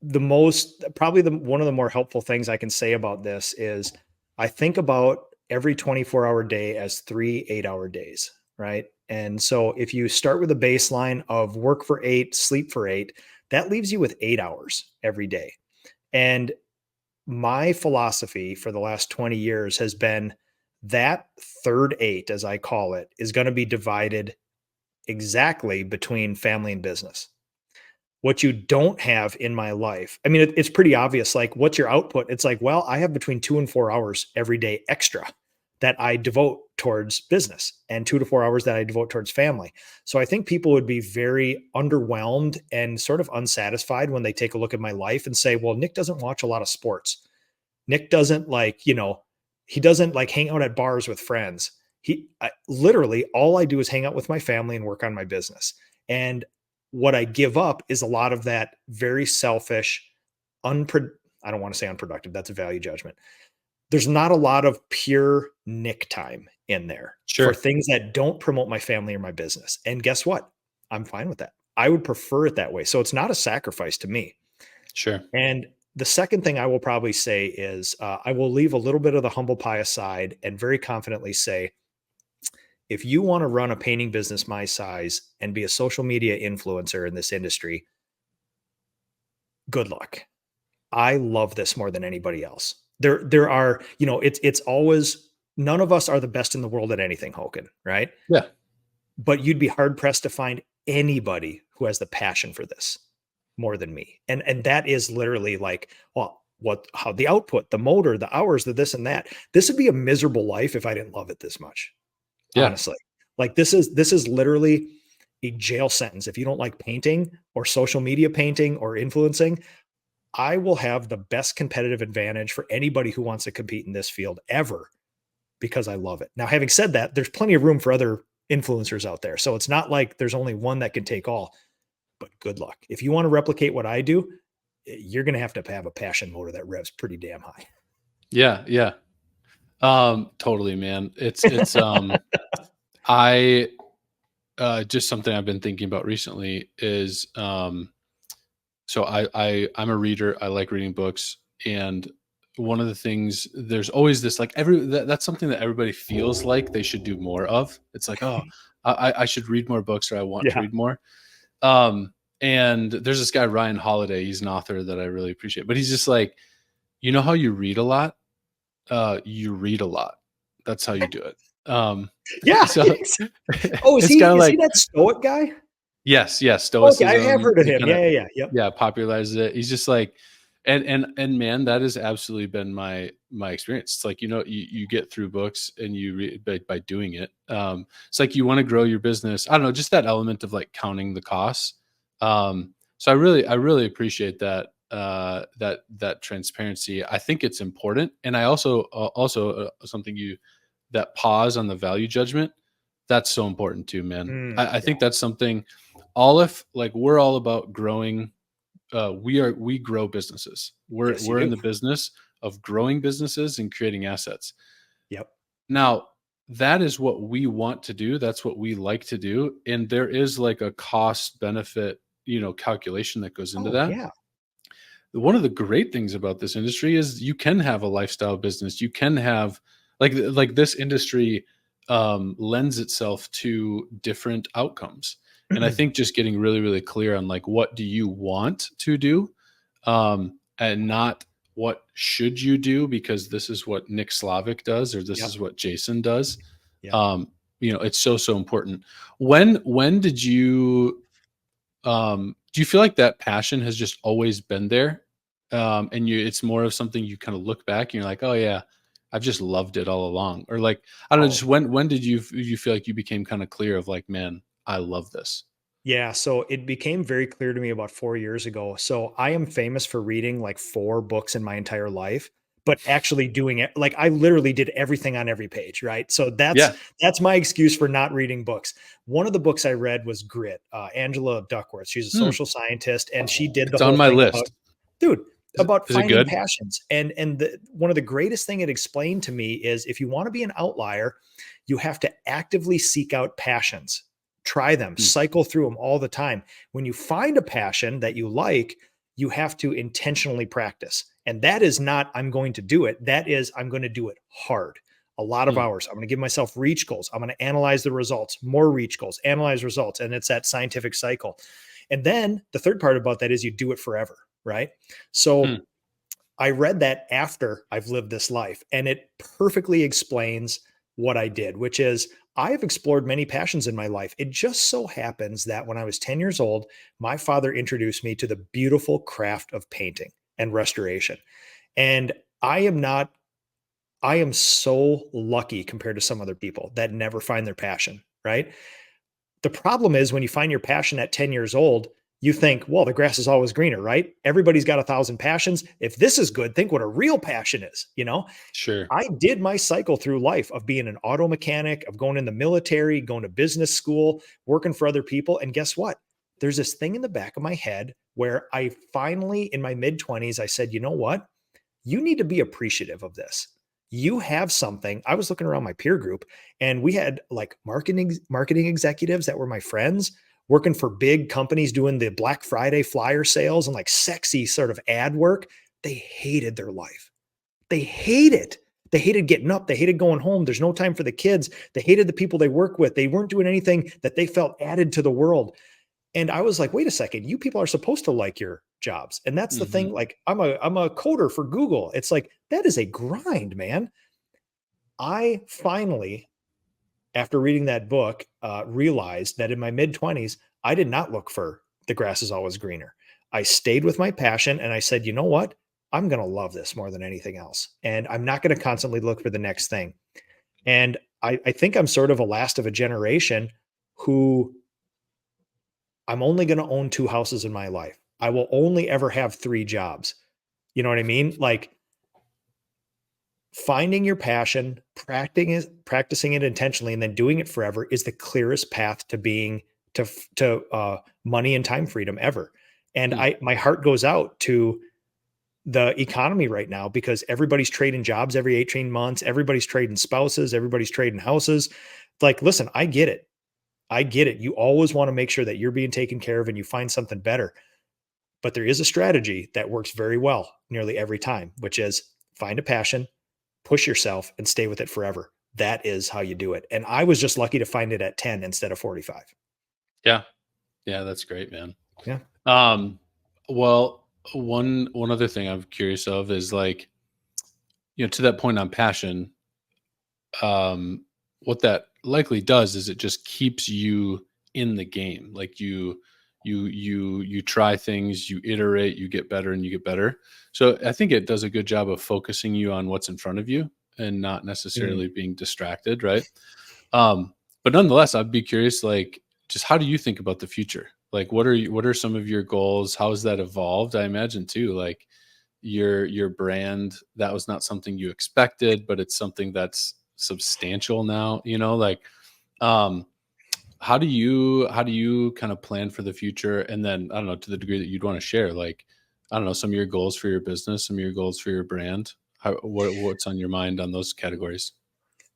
Speaker 1: the most probably the one of the more helpful things I can say about this is I think about every 24-hour day as 3 8-hour days, right? And so if you start with a baseline of work for 8, sleep for 8, that leaves you with 8 hours every day. And my philosophy for the last 20 years has been that third 8, as I call it, is going to be divided exactly between family and business. What you don't have in my life, I mean, it's pretty obvious. Like, what's your output? It's like, well, I have between 2 and 4 hours every day extra that I devote towards business, and 2 to 4 hours that I devote towards family. So I think people would be very underwhelmed and sort of unsatisfied when they take a look at my life and say, well, Nick doesn't watch a lot of sports. Nick doesn't he doesn't like hang out at bars with friends. Literally all I do is hang out with my family and work on my business. And what I give up is a lot of that very selfish, I don't want to say unproductive. That's a value judgment. There's not a lot of pure Nick time in there for
Speaker 2: Sure.
Speaker 1: things that don't promote my family or my business. And guess what? I'm fine with that. I would prefer it that way. So it's not a sacrifice to me.
Speaker 2: Sure.
Speaker 1: And the second thing I will probably say is I will leave a little bit of the humble pie aside and very confidently say, if you want to run a painting business my size and be a social media influencer in this industry, good luck. I love this more than anybody else. There are, it's always, none of us are the best in the world at anything, Hoken, right?
Speaker 2: Yeah.
Speaker 1: But you'd be hard pressed to find anybody who has the passion for this more than me. And that is literally like, well, how the output, the motor, the hours, the this and that. This would be a miserable life if I didn't love it this much.
Speaker 2: Yeah.
Speaker 1: Honestly. Like this is literally a jail sentence. If you don't like painting or social media painting or influencing, I will have the best competitive advantage for anybody who wants to compete in this field ever because I love it. Now, having said that, there's plenty of room for other influencers out there. So it's not like there's only one that can take all, but good luck. If you want to replicate what I do, you're going to have a passion motor that revs pretty damn high.
Speaker 2: Yeah. Yeah. Totally, man. I, just something I've been thinking about recently is, so I'm a reader. I like reading books. And one of the things, there's always this, like that's something that everybody feels like they should do more of. It's like, oh, I should read more books, or I want to
Speaker 1: Yeah.
Speaker 2: read more. And there's this guy, Ryan Holiday. He's an author that I really appreciate, but he's just like, you know how you read a lot? You read a lot. That's how you do it.
Speaker 1: Yeah.
Speaker 2: So
Speaker 1: Oh,
Speaker 2: it's kind of
Speaker 1: is he
Speaker 2: like,
Speaker 1: that Stoic guy?
Speaker 2: yes,
Speaker 1: Okay, I have
Speaker 2: stoicism.
Speaker 1: heard of
Speaker 2: He
Speaker 1: him.
Speaker 2: kind of,
Speaker 1: Yeah. Yep.
Speaker 2: yeah, popularizes it. He's just like, and man, that has absolutely been my experience. It's like, you get through books and you read by doing it. It's like you want to grow your business. I don't know, just that element of like counting the costs. So I really appreciate that, that transparency. I think it's important. And I also something that pause on the value judgment, that's so important too, man. I
Speaker 1: Yeah.
Speaker 2: think that's something, Aleph, like we're all about growing. We grow businesses. we're
Speaker 1: Yes, you
Speaker 2: we're in
Speaker 1: do.
Speaker 2: the business of growing businesses and creating assets.
Speaker 1: Yep.
Speaker 2: Now, that is what we want to do. That's what we like to do. And there is like a cost benefit, calculation that goes into
Speaker 1: Oh,
Speaker 2: that.
Speaker 1: yeah.
Speaker 2: One of the great things about this industry is you can have a lifestyle business. You can have like this industry lends itself to different outcomes. And I think just getting really, really clear on like, what do you want to do, and not what should you do because this is what Nick Slavik does or this
Speaker 1: Yep.
Speaker 2: is what Jason does.
Speaker 1: Yep.
Speaker 2: It's so important. When did you, do you feel like that passion has just always been there? And it's more of something you kind of look back and you're like, oh yeah, I've just loved it all along. Or like, I don't know,
Speaker 1: Oh,
Speaker 2: just when did you feel like you became kind of clear of like, man, I love this.
Speaker 1: yeah. So it became very clear to me about 4 years ago. So I am famous for reading like 4 books in my entire life, but actually doing it. Like I literally did everything on every page. Right. So
Speaker 2: Yeah.
Speaker 1: that's my excuse for not reading books. One of the books I read was Grit, Angela Duckworth. She's a
Speaker 2: Hmm.
Speaker 1: social scientist and she did the
Speaker 2: It's
Speaker 1: whole
Speaker 2: on my
Speaker 1: thing about,
Speaker 2: list.
Speaker 1: dude,
Speaker 2: Is it,
Speaker 1: about
Speaker 2: is it
Speaker 1: finding
Speaker 2: good?
Speaker 1: passions. And one of the greatest thing it explained to me is if you want to be an outlier, you have to actively seek out passions. Try them,
Speaker 2: Hmm.
Speaker 1: cycle through them all the time. When you find a passion that you like, you have to intentionally practice. And that is not, I'm going to do it. That is, I'm going to do it hard. A lot of
Speaker 2: Hmm.
Speaker 1: hours. I'm going to give myself reach goals. I'm going to analyze the results, more reach goals, analyze results. And it's that scientific cycle. And then the third part about that is you do it forever, right?
Speaker 2: Hmm.
Speaker 1: So I read that after I've lived this life, and it perfectly explains what I did, which is I have explored many passions in my life. It just so happens that when I was 10 years old, my father introduced me to the beautiful craft of painting and restoration. And I am not, I am so lucky compared to some other people that never find their passion, right? The problem is when you find your passion at 10 years old, you think, well, the grass is always greener, right? Everybody's got 1,000 passions. If this is good, think what a real passion is, you know?
Speaker 2: Sure.
Speaker 1: I did my cycle through life of being an auto mechanic, of going in the military, going to business school, working for other people. And guess what? There's this thing in the back of my head where I finally, in my mid 20s, I said, you know what? You need to be appreciative of this. You have something. I was looking around my peer group and we had like marketing executives that were my friends working for big companies doing the Black Friday flyer sales and like sexy sort of ad work. They hated their life. They hate it. They hated getting up. They hated going home. There's no time for the kids. They hated the people they work with. They weren't doing anything that they felt added to the world. And I was like, wait a second, you people are supposed to like your jobs. And that's the thing.
Speaker 2: Hmm.
Speaker 1: Like, I'm a coder for Google. It's like, that is a grind, man. I finally, after reading that book, realized that in my mid 20s, I did not look for the grass is always greener. I stayed with my passion and I said, you know what? I'm going to love this more than anything else. And I'm not going to constantly look for the next thing. And I think I'm sort of a last of a generation who I'm only going to own 2 houses in my life. I will only ever have 3 jobs. You know what I mean? Like finding your passion, practicing it intentionally, and then doing it forever is the clearest path to being to money and time freedom ever. And
Speaker 2: Hmm.
Speaker 1: my heart goes out to the economy right now because everybody's trading jobs every 18 months. Everybody's trading spouses. Everybody's trading houses. Like, listen, I get it. I get it. You always want to make sure that you're being taken care of and you find something better. But there is a strategy that works very well nearly every time, which is find a passion, push yourself, and stay with it forever. That is how you do it. And I was just lucky to find it at 10 instead of 45.
Speaker 2: Yeah. Yeah. That's great, man.
Speaker 1: Yeah.
Speaker 2: Um, well, one other thing I'm curious of is like, to that point on passion, what that likely does is it just keeps you in the game. Like you try things, you iterate, you get better and you get better. So I think it does a good job of focusing you on what's in front of you and not
Speaker 1: Mm.
Speaker 2: necessarily being distracted, right? Um, but nonetheless, I'd be curious, like, just how do you think about the future? Like, what are some of your goals? How has that evolved? I imagine too, like your brand, that was not something you expected, but it's something that's substantial now, like, um, how do you kind of plan for the future? And then I don't know, to the degree that you'd want to share, like, I don't know, some of your goals for your business, some of your goals for your brand. What's on your mind on those categories?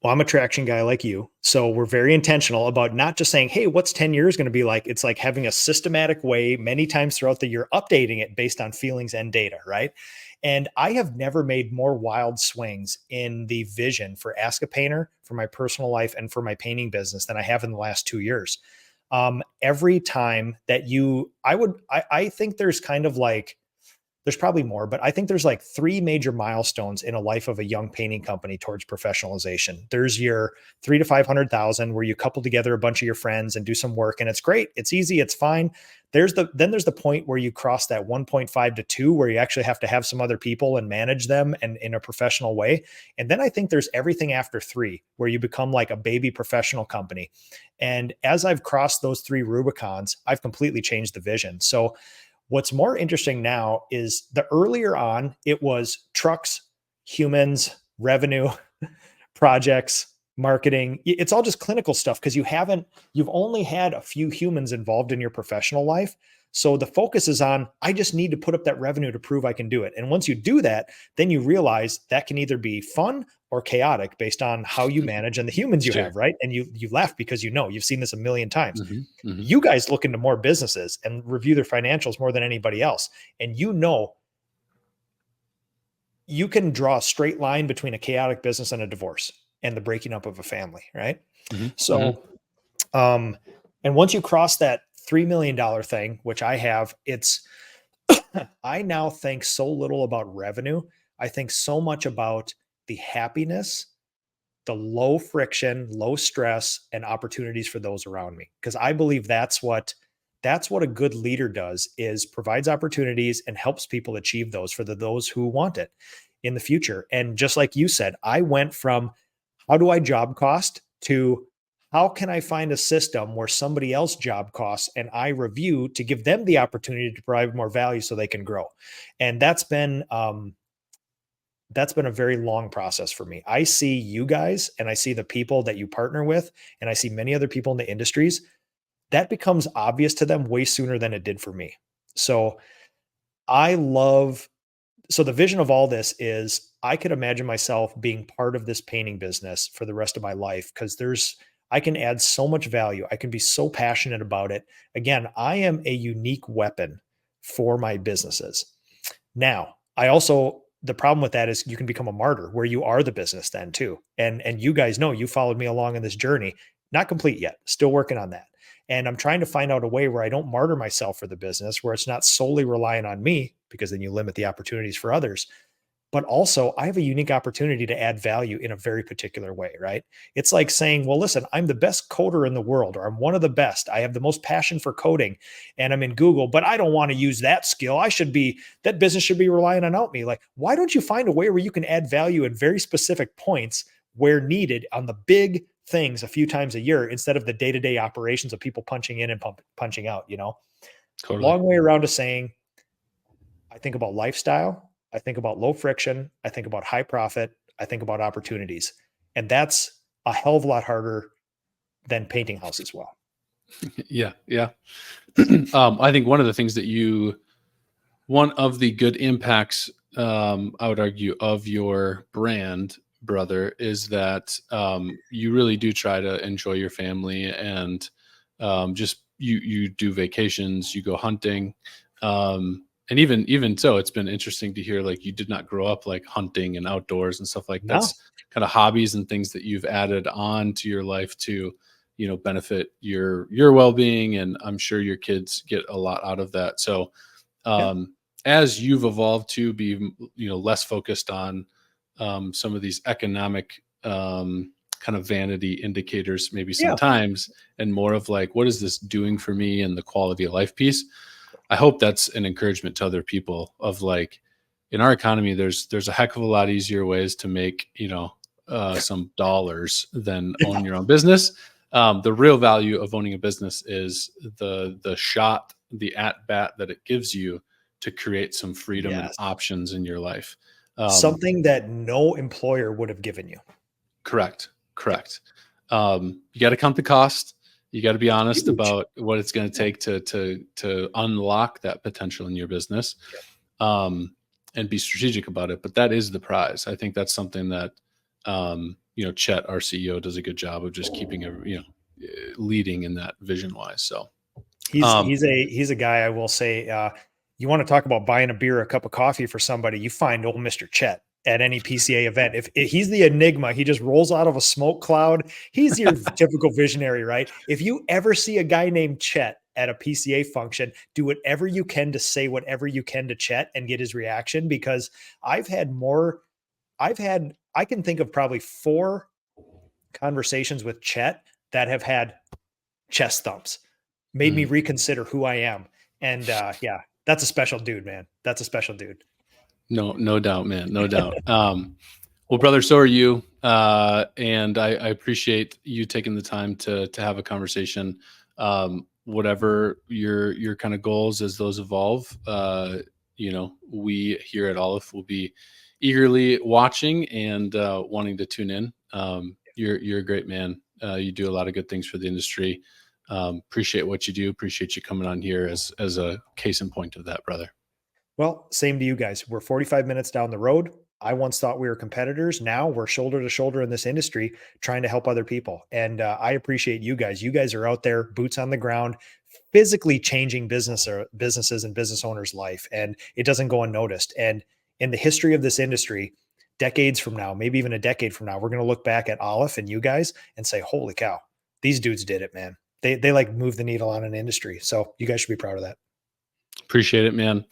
Speaker 1: Well, I'm a traction guy like you. So we're very intentional about not just saying, hey, what's 10 years going to be like? It's like having a systematic way many times throughout the year, updating it based on feelings and data, right? And I have never made more wild swings in the vision for Ask a Painter, for my personal life, and for my painting business than I have in the last 2 years. Every time that I think there's kind of like, there's probably more, but I think there's like 3 major milestones in a life of a young painting company towards professionalization. There's your 3 to 500,000 where you couple together a bunch of your friends and do some work and it's great. It's easy, it's fine. There's the point where you cross that 1.5 to 2 where you actually have to have some other people and manage them and in a professional way. And then I think there's everything after 3 where you become like a baby professional company. And as I've crossed those 3 Rubicons, I've completely changed the vision. So what's more interesting now is the earlier on, it was trucks, humans, revenue, projects, marketing. It's all just clinical stuff because you've only had a few humans involved in your professional life. So the focus is on, I just need to put up that revenue to prove I can do it. And once you do that, then you realize that can either be fun or chaotic based on how you manage and the humans you
Speaker 2: Sure.
Speaker 1: have, right? And you laugh because you've seen this a million times.
Speaker 2: Hmm. Hmm.
Speaker 1: You guys look into more businesses and review their financials more than anybody else. And you can draw a straight line between a chaotic business and a divorce and the breaking up of a family, right?
Speaker 2: Hmm. Hmm.
Speaker 1: So, um, and once you cross that $3 million thing, which I have, I now think so little about revenue. I think so much about the happiness, the low friction, low stress, and opportunities for those around me. Because I believe that's what a good leader does is provides opportunities and helps people achieve those for those who want it in the future. And just like you said, I went from how do I job cost to how can I find a system where somebody else job costs and I review to give them the opportunity to provide more value so they can grow? And that's been a very long process for me. I see you guys and I see the people that you partner with, and I see many other people in the industries that becomes obvious to them way sooner than it did for me. So I love so the vision of all this is I could imagine myself being part of this painting business for the rest of my life because I can add so much value. I can be so passionate about it. Again, I am a unique weapon for my businesses. Now, I also the problem with that is you can become a martyr where you are the business then too. And you guys know you followed me along in this journey. Not complete yet. Still working on that. And I'm trying to find out a way where I don't martyr myself for the business, where it's not solely relying on me, because then you limit the opportunities for others. But also, I have a unique opportunity to add value in a very particular way, right? It's like saying, well, listen, I'm the best coder in the world, or I'm one of the best. I have the most passion for coding and I'm in Google, but I don't want to use that skill. That business should be relying on me. Like, why don't you find a way where you can add value in very specific points where needed on the big things a few times a year instead of the day-to-day operations of people punching in and punching out,
Speaker 2: Totally.
Speaker 1: Long way around to saying, I think about lifestyle. I think about low friction. I think about high profit. I think about opportunities. And that's a hell of a lot harder than painting houses well.
Speaker 2: Yeah. Yeah. I think one of the things one of the good impacts, I would argue, of your brand, brother, is that you really do try to enjoy your family, and just you do vacations, you go hunting, and even so, it's been interesting to hear like you did not grow up like hunting and outdoors and stuff like
Speaker 1: No.
Speaker 2: that's kind of hobbies and things that you've added on to your life to benefit your well-being, and I'm sure your kids get a lot out of that. So
Speaker 1: Yeah.
Speaker 2: as you've evolved to be less focused on some of these economic kind of vanity indicators maybe
Speaker 1: Yeah.
Speaker 2: sometimes, and more of like, what is this doing for me and the quality of life piece. I hope that's an encouragement to other people of like, in our economy there's a heck of a lot easier ways to make some dollars than own your own business. The real value of owning a business is the shot, the at bat that it gives you to create some freedom and
Speaker 1: Yes.
Speaker 2: options in your life.
Speaker 1: Something that no employer would have given you.
Speaker 2: Correct. You got to count the cost. You got to be honest
Speaker 1: Huge.
Speaker 2: about what it's going to take to unlock that potential in your business, and be strategic about it. But that is the prize. I think that's something that Chet, our CEO, does a good job of just keeping leading in that vision wise. So
Speaker 1: He's a guy, I will say, you want to talk about buying a beer, a cup of coffee for somebody, you find old Mr. Chet at any PCA event. If he's the enigma, he just rolls out of a smoke cloud. He's your typical visionary, right? If you ever see a guy named Chet at a PCA function, do whatever you can to say whatever you can to Chet and get his reaction, because I can think of probably 4 conversations with Chet that have had chest thumps, made me reconsider who I am. And yeah, that's a special dude, man. That's a special dude.
Speaker 2: no doubt, man. No doubt. Well, brother, so are you. And I appreciate you taking the time to have a conversation. Whatever your kind of goals as those evolve, we here at Aleph will be eagerly watching and wanting to tune in. You're a great man. You do a lot of good things for the industry. Appreciate what you do. Appreciate you coming on here as a case in point of that, brother.
Speaker 1: Well, same to you guys. We're 45 minutes down the road. I once thought we were competitors. Now we're shoulder to shoulder in this industry trying to help other people. And I appreciate you guys. You guys are out there, boots on the ground, physically changing businesses and business owners' life. And it doesn't go unnoticed. And in the history of this industry, decades from now, maybe even a decade from now, we're going to look back at Aleph and you guys and say, holy cow, these dudes did it, man. They like move the needle on an industry. So you guys should be proud of that.
Speaker 2: Appreciate it, man.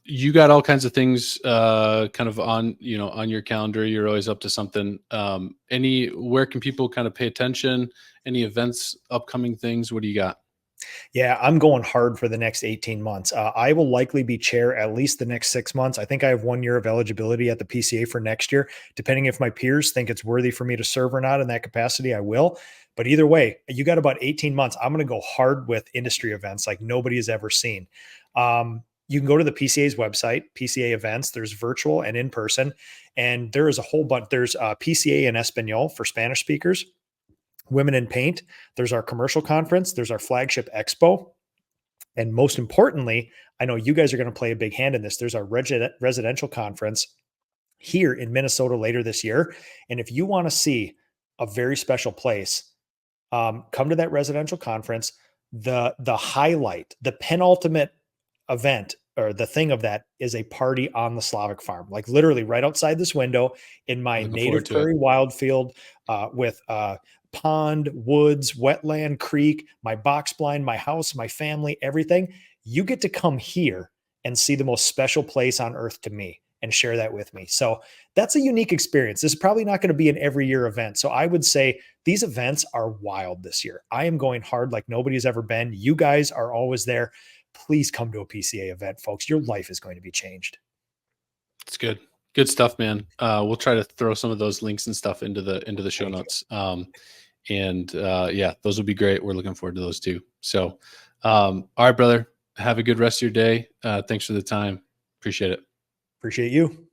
Speaker 2: You got all kinds of things kind of on your calendar. You're always up to something. Where can people kind of pay attention? Any events, upcoming things? What do you got?
Speaker 1: Yeah, I'm going hard for the next 18 months. I will likely be chair at least the next 6 months. I think I have 1 year of eligibility at the PCA for next year. Depending if my peers think it's worthy for me to serve or not in that capacity, I will. But either way, you got about 18 months. I'm going to go hard with industry events like nobody has ever seen. You can go to the PCA's website, PCA events. There's virtual and in person, and there is a whole bunch. There's PCA in Espanol for Spanish speakers, Women in Paint. There's our commercial conference. There's our flagship expo. And most importantly, I know you guys are going to play a big hand in this. There's our residential conference here in Minnesota later this year. And if you want to see a very special place, come to that residential conference. The highlight, the penultimate event or the thing of that is a party on the Slavik farm, like literally right outside this window in my
Speaker 2: Looking forward
Speaker 1: native
Speaker 2: to it.
Speaker 1: prairie wild field with pond, woods, wetland, creek, my box blind, my house, my family, everything. You get to come here and see the most special place on earth to me and share that with me. So that's a unique experience. This is probably not going to be an every year event. So I would say these events are wild this year. I am going hard like nobody's ever been. You guys are always there. Please come to a PCA event, folks. Your life is going to be changed.
Speaker 2: It's good. Good stuff, man. We'll try to throw some of those links and stuff into the show
Speaker 1: Thank you.
Speaker 2: notes. Yeah, those will be great. We're looking forward to those too. So, all right, brother. Have a good rest of your day. Thanks for the time. Appreciate it.
Speaker 1: Appreciate you.